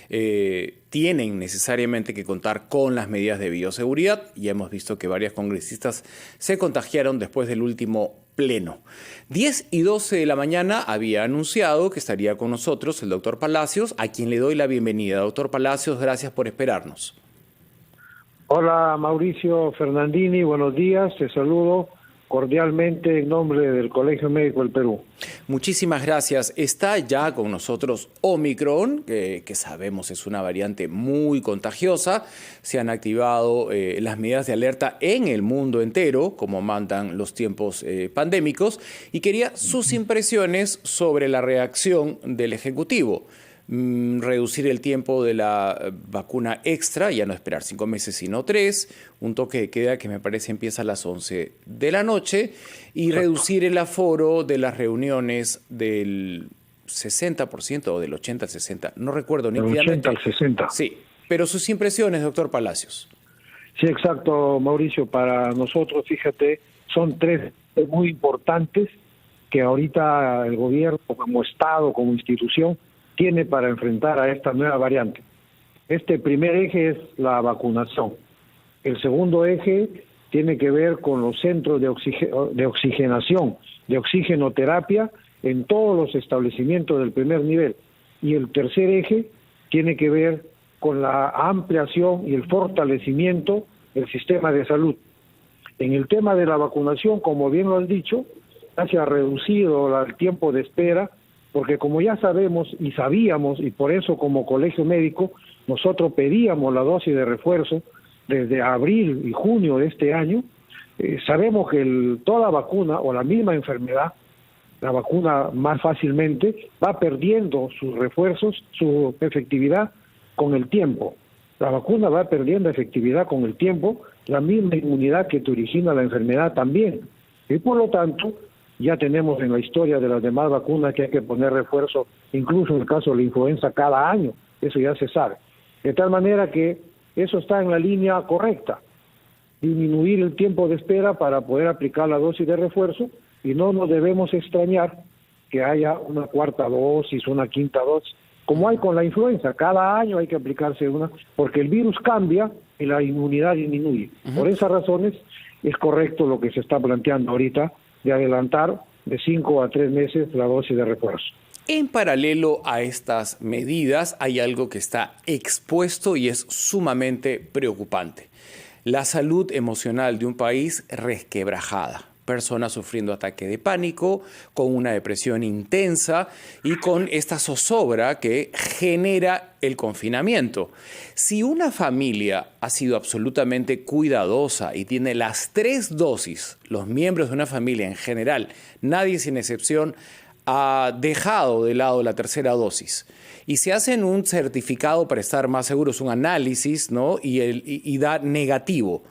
tienen necesariamente que contar con las medidas de bioseguridad. Ya hemos visto que varias congresistas se contagiaron después del último pleno. 10:12 de la mañana había anunciado que estaría con nosotros el doctor Palacios, a quien le doy la bienvenida. Doctor Palacios, gracias por esperarnos. Hola Mauricio Fernandini, buenos días, te saludo cordialmente en nombre del Colegio Médico del Perú. Muchísimas gracias. Está ya con nosotros Omicron, que sabemos es una variante muy contagiosa. Se han activado las medidas de alerta en el mundo entero, como mandan los tiempos pandémicos, y quería sus impresiones sobre la reacción del Ejecutivo. Reducir el tiempo de la vacuna extra, ya no esperar 5 meses sino 3, un toque de queda que me parece empieza a las 11 de la noche, y reducir el aforo de las reuniones del 60% o del 80 al 60, no recuerdo nítidamente. 80 al 60. Sí, pero sus impresiones, doctor Palacios. Sí, exacto, Mauricio, para nosotros, fíjate, son 3 muy importantes que ahorita el gobierno, como Estado, como institución, tiene para enfrentar a esta nueva variante. Este primer eje es la vacunación. El segundo eje tiene que ver con los centros de oxigenación, de oxigenoterapia en todos los establecimientos del primer nivel. Y el tercer eje tiene que ver con la ampliación y el fortalecimiento del sistema de salud. En el tema de la vacunación, como bien lo has dicho, se ha reducido el tiempo de espera, porque como ya sabemos y sabíamos, y por eso como colegio médico, nosotros pedíamos la dosis de refuerzo desde abril y junio de este año. Sabemos que toda vacuna o la misma enfermedad, la vacuna más fácilmente, va perdiendo sus refuerzos, su efectividad con el tiempo. La vacuna va perdiendo efectividad con el tiempo, la misma inmunidad que te origina la enfermedad también. Y por lo tanto, ya tenemos en la historia de las demás vacunas que hay que poner refuerzo, incluso en el caso de la influenza cada año, eso ya se sabe. De tal manera que eso está en la línea correcta, disminuir el tiempo de espera para poder aplicar la dosis de refuerzo, y no nos debemos extrañar que haya una cuarta dosis, una quinta dosis, como hay con la influenza, cada año hay que aplicarse una, porque el virus cambia y la inmunidad disminuye. Por esas razones es correcto lo que se está planteando ahorita, de adelantar de 5 a 3 meses la dosis de refuerzo. En paralelo a estas medidas hay algo que está expuesto y es sumamente preocupante. La salud emocional de un país resquebrajada. Personas sufriendo ataque de pánico, con una depresión intensa y con esta zozobra que genera el confinamiento. Si una familia ha sido absolutamente cuidadosa y tiene las 3 dosis, los miembros de una familia en general, nadie sin excepción, ha dejado de lado la tercera dosis. Y se hacen un certificado para estar más seguros, un análisis, ¿no? y da negativo.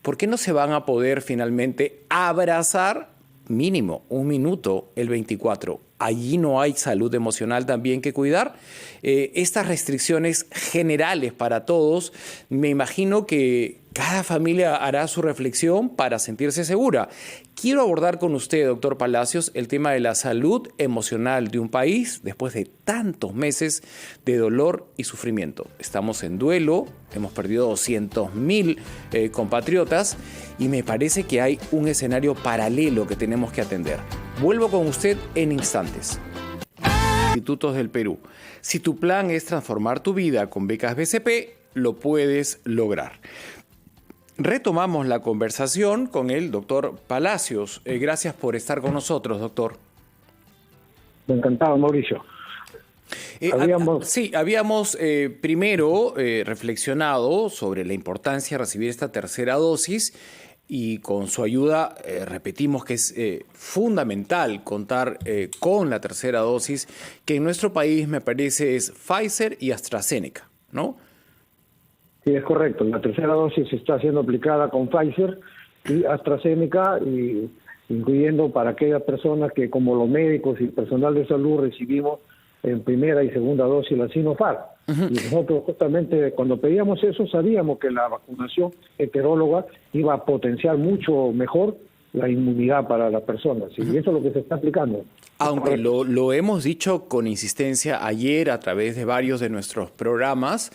¿Por qué no se van a poder finalmente abrazar mínimo 1 minuto el 24? Allí no hay salud emocional también que cuidar. Estas restricciones generales para todos, me imagino que cada familia hará su reflexión para sentirse segura. Quiero abordar con usted, doctor Palacios, el tema de la salud emocional de un país después de tantos meses de dolor y sufrimiento. Estamos en duelo, hemos perdido 200.000 compatriotas y me parece que hay un escenario paralelo que tenemos que atender. Vuelvo con usted en instantes. Institutos del Perú. Si tu plan es transformar tu vida con becas BCP, lo puedes lograr. Retomamos la conversación con el doctor Palacios. Gracias por estar con nosotros, doctor. Encantado, Mauricio. Habíamos primero reflexionado sobre la importancia de recibir esta tercera dosis y con su ayuda repetimos que es fundamental contar con la tercera dosis, que en nuestro país me parece es Pfizer y AstraZeneca, ¿no? Sí, es correcto. La tercera dosis está siendo aplicada con Pfizer y AstraZeneca, incluyendo para aquellas personas que, como los médicos y personal de salud, recibimos en primera y segunda dosis la Sinopharm. Y nosotros justamente cuando pedíamos eso sabíamos que la vacunación heteróloga iba a potenciar mucho mejor la inmunidad para las personas. Y eso es lo que se está aplicando. Aunque lo hemos dicho con insistencia ayer a través de varios de nuestros programas,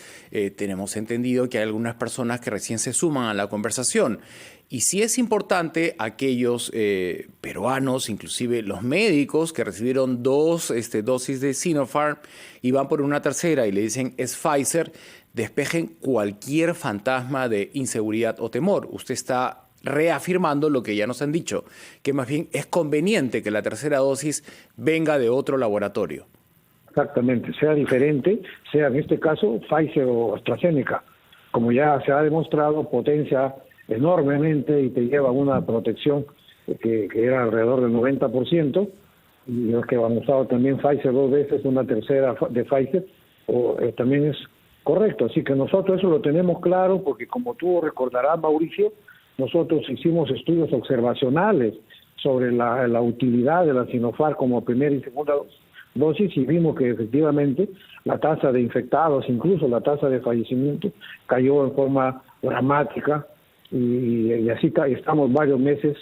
tenemos entendido que hay algunas personas que recién se suman a la conversación. Y sí es importante aquellos peruanos, inclusive los médicos que recibieron 2 dosis de Sinopharm y van por una tercera y le dicen es Pfizer, despejen cualquier fantasma de inseguridad o temor. Usted está reafirmando lo que ya nos han dicho, que más bien es conveniente que la tercera dosis venga de otro laboratorio. Exactamente, sea diferente, sea en este caso Pfizer o AstraZeneca. Como ya se ha demostrado, potencia enormemente y te lleva una protección que era alrededor del 90%, y los que han usado también Pfizer 2 veces, una tercera de Pfizer, también es correcto. Así que nosotros eso lo tenemos claro, porque como tú recordarás, Mauricio, nosotros hicimos estudios observacionales sobre la utilidad de la Sinopharm como primera y segunda dosis y vimos que efectivamente la tasa de infectados, incluso la tasa de fallecimiento, cayó en forma dramática y así estamos varios meses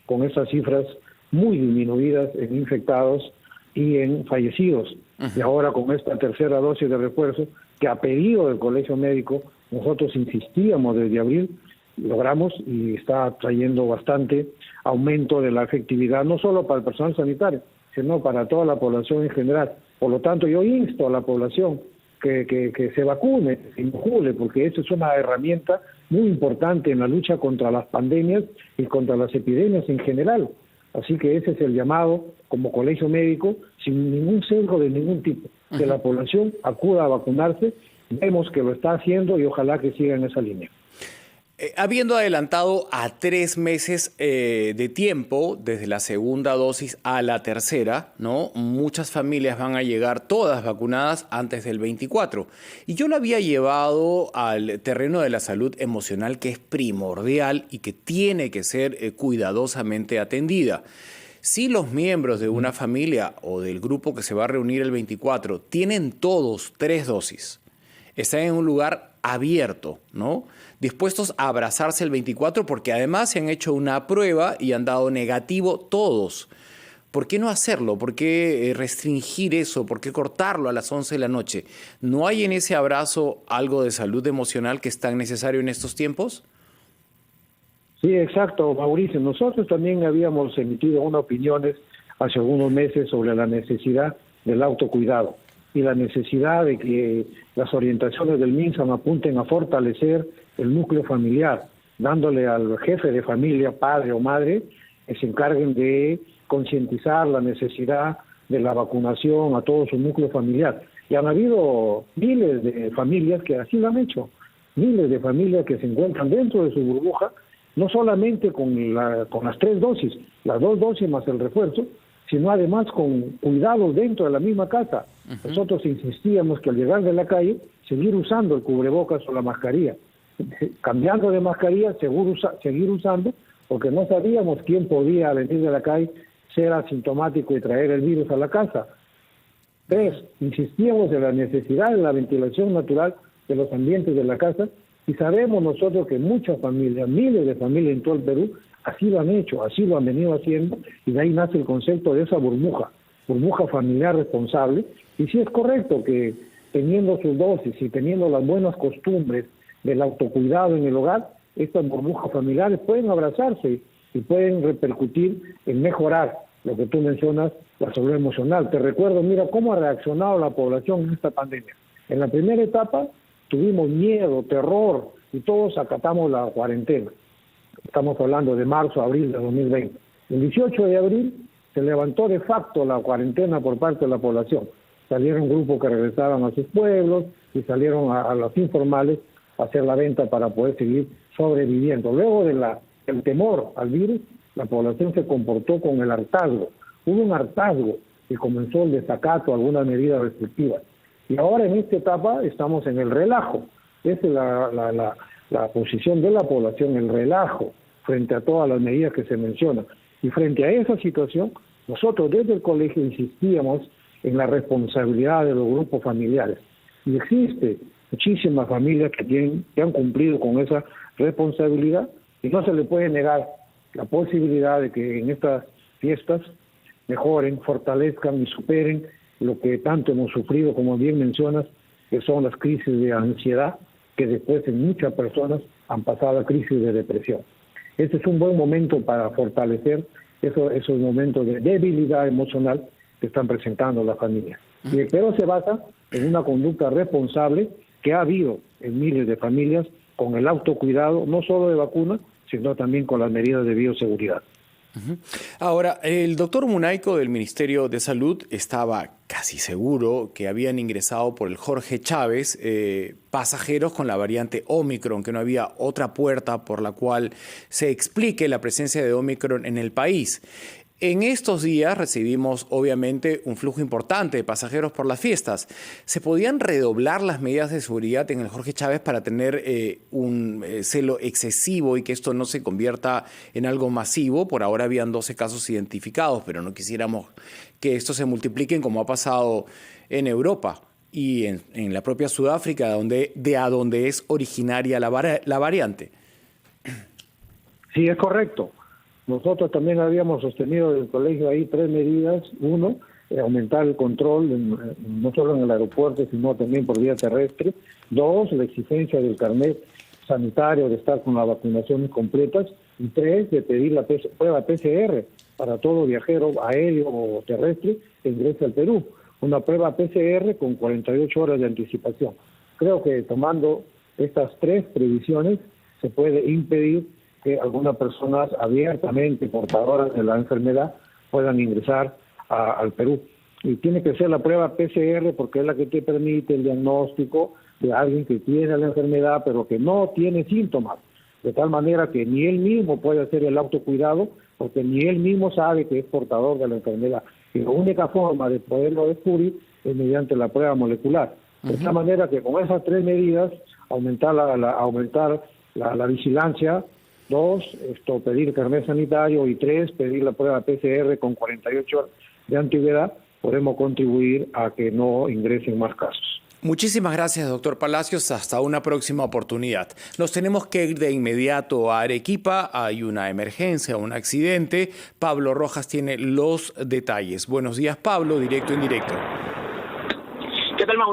con esas cifras muy disminuidas en infectados y en fallecidos. Y ahora con esta tercera dosis de refuerzo, que a pedido del Colegio Médico, nosotros insistíamos desde abril, logramos y está trayendo bastante aumento de la efectividad, no solo para el personal sanitario, sino para toda la población en general. Por lo tanto, yo insto a la población que se vacune, que se inocule, porque eso es una herramienta muy importante en la lucha contra las pandemias y contra las epidemias en general. Así que ese es el llamado como Colegio Médico, sin ningún sesgo de ningún tipo, que la población acuda a vacunarse. Vemos que lo está haciendo y ojalá que siga en esa línea. Habiendo adelantado a 3 meses de tiempo desde la segunda dosis a la tercera, ¿no? Muchas familias van a llegar todas vacunadas antes del 24. Y yo lo había llevado al terreno de la salud emocional, que es primordial y que tiene que ser cuidadosamente atendida. Si los miembros de una familia o del grupo que se va a reunir el 24 tienen todos 3 dosis, están en un lugar abierto, ¿no? Dispuestos a abrazarse el 24 porque además se han hecho una prueba y han dado negativo todos. ¿Por qué no hacerlo? ¿Por qué restringir eso? ¿Por qué cortarlo a las 11 de la noche? ¿No hay en ese abrazo algo de salud emocional que es tan necesario en estos tiempos? Sí, exacto, Mauricio. Nosotros también habíamos emitido unas opiniones hace algunos meses sobre la necesidad del autocuidado y la necesidad de que las orientaciones del MINSAM apunten a fortalecer el núcleo familiar, dándole al jefe de familia, padre o madre, que se encarguen de concientizar la necesidad de la vacunación a todo su núcleo familiar. Y han habido miles de familias que así lo han hecho, miles de familias que se encuentran dentro de su burbuja, no solamente con las 3 dosis, las 2 dosis más el refuerzo, sino además con cuidados dentro de la misma casa. Nosotros insistíamos que al llegar de la calle, seguir usando el cubrebocas o la mascarilla. Cambiando de mascarilla, seguir usando, porque no sabíamos quién podía venir de la calle, ser asintomático y traer el virus a la casa. 3, insistíamos en la necesidad de la ventilación natural de los ambientes de la casa, y sabemos nosotros que muchas familias, miles de familias en todo el Perú, así lo han hecho, así lo han venido haciendo, y de ahí nace el concepto de esa burbuja familiar responsable. Y sí es correcto que teniendo sus dosis y teniendo las buenas costumbres del autocuidado en el hogar, estas burbujas familiares pueden abrazarse y pueden repercutir en mejorar lo que tú mencionas, la salud emocional. Te recuerdo, mira cómo ha reaccionado la población en esta pandemia. En la primera etapa tuvimos miedo, terror, y todos acatamos la cuarentena. Estamos hablando de marzo, abril de 2020. El 18 de abril se levantó de facto la cuarentena por parte de la población. Salieron grupos que regresaban a sus pueblos y salieron a los informales a hacer la venta para poder seguir sobreviviendo. Luego del temor al virus, la población se comportó con el hartazgo. Hubo un hartazgo y comenzó el desacato a algunas medidas restrictivas. Y ahora en esta etapa estamos en el relajo. Esa es la posición de la población, el relajo, frente a todas las medidas que se mencionan. Y frente a esa situación, nosotros desde el colegio insistíamos en la responsabilidad de los grupos familiares. Y existe muchísimas familias que han cumplido con esa responsabilidad y no se le puede negar la posibilidad de que en estas fiestas mejoren, fortalezcan y superen lo que tanto hemos sufrido, como bien mencionas, que son las crisis de ansiedad, que después en muchas personas han pasado a crisis de depresión. Este es un buen momento para fortalecer esos momentos de debilidad emocional que están presentando las familias. Pero se basa en una conducta responsable que ha habido en miles de familias con el autocuidado, no solo de vacunas, sino también con las medidas de bioseguridad. Ahora, el doctor Munaico del Ministerio de Salud estaba casi seguro que habían ingresado por el Jorge Chávez pasajeros con la variante Omicron, que no había otra puerta por la cual se explique la presencia de Omicron en el país. En estos días recibimos, obviamente, un flujo importante de pasajeros por las fiestas. ¿Se podían redoblar las medidas de seguridad en el Jorge Chávez para tener un celo excesivo y que esto no se convierta en algo masivo? Por ahora habían 12 casos identificados, pero no quisiéramos que estos se multipliquen como ha pasado en Europa y en la propia Sudáfrica, de donde es originaria la variante. Sí, es correcto. Nosotros también habíamos sostenido del colegio ahí 3 medidas. Uno, aumentar el control, no solo en el aeropuerto, sino también por vía terrestre. 2, la exigencia del carnet sanitario de estar con las vacunaciones completas. Y 3, de pedir la prueba PCR para todo viajero aéreo o terrestre que ingrese al Perú. Una prueba PCR con 48 horas de anticipación. Creo que tomando estas 3 previsiones se puede impedir que algunas personas abiertamente portadoras de la enfermedad puedan ingresar al Perú. Y tiene que ser la prueba PCR porque es la que te permite el diagnóstico de alguien que tiene la enfermedad pero que no tiene síntomas, de tal manera que ni él mismo puede hacer el autocuidado porque ni él mismo sabe que es portador de la enfermedad. Y la única forma de poderlo descubrir es mediante la prueba molecular. De tal manera que con esas 3 medidas, aumentar la vigilancia. 2, pedir carnet sanitario, y 3, pedir la prueba PCR con 48 horas de antigüedad, podemos contribuir a que no ingresen más casos. Muchísimas gracias, doctor Palacios. Hasta una próxima oportunidad. Nos tenemos que ir de inmediato a Arequipa. Hay una emergencia, un accidente. Pablo Rojas tiene los detalles. Buenos días, Pablo, directo en directo.